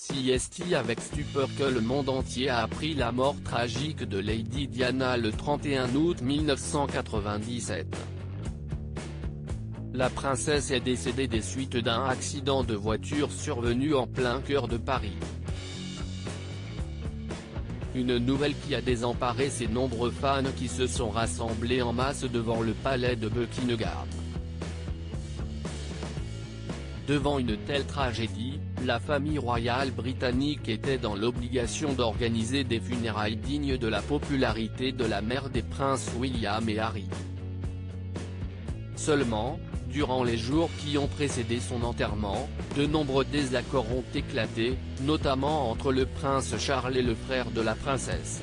CST avec stupeur que le monde entier a appris la mort tragique de Lady Diana le 31 août 1997. La princesse est décédée des suites d'un accident de voiture survenu en plein cœur de Paris. Une nouvelle qui a désemparé ses nombreux fans qui se sont rassemblés en masse devant le palais de Buckingham. Devant une telle tragédie, la famille royale britannique était dans l'obligation d'organiser des funérailles dignes de la popularité de la mère des princes William et Harry. Seulement, durant les jours qui ont précédé son enterrement, de nombreux désaccords ont éclaté, notamment entre le prince Charles et le frère de la princesse.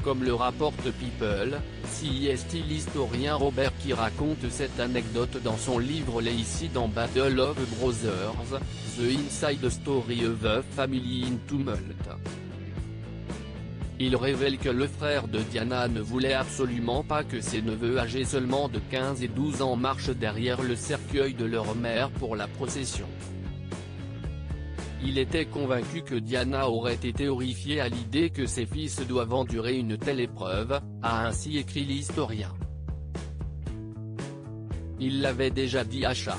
Comme le rapporte People, CST l'historien Robert qui raconte cette anecdote dans son livre Legacy dans Battle of Brothers, The Inside Story of a Family in Tumult. Il révèle que le frère de Diana ne voulait absolument pas que ses neveux âgés seulement de 15 et 12 ans marchent derrière le cercueil de leur mère pour la procession. Il était convaincu que Diana aurait été horrifiée à l'idée que ses fils doivent endurer une telle épreuve, a ainsi écrit l'historien. Il l'avait déjà dit à Charles.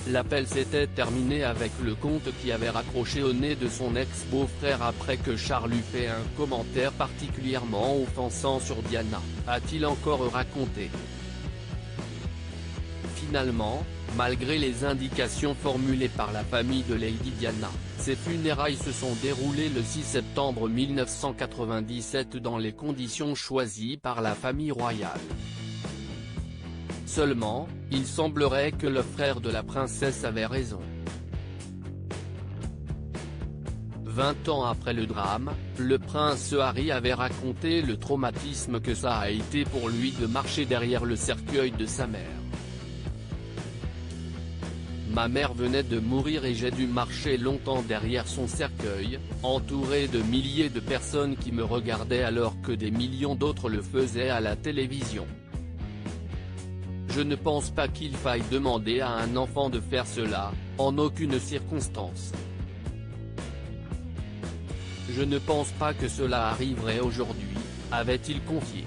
L'appel s'était terminé avec le comte qui avait raccroché au nez de son ex-beau-frère après que Charles eut fait un commentaire particulièrement offensant sur Diana, a-t-il encore raconté. Finalement, malgré les indications formulées par la famille de Lady Diana, ces funérailles se sont déroulées le 6 septembre 1997 dans les conditions choisies par la famille royale. Seulement, il semblerait que le frère de la princesse avait raison. 20 ans après le drame, le prince Harry avait raconté le traumatisme que ça a été pour lui de marcher derrière le cercueil de sa mère. Ma mère venait de mourir et j'ai dû marcher longtemps derrière son cercueil, entouré de milliers de personnes qui me regardaient alors que des millions d'autres le faisaient à la télévision. Je ne pense pas qu'il faille demander à un enfant de faire cela, en aucune circonstance. Je ne pense pas que cela arriverait aujourd'hui, avait-il confié.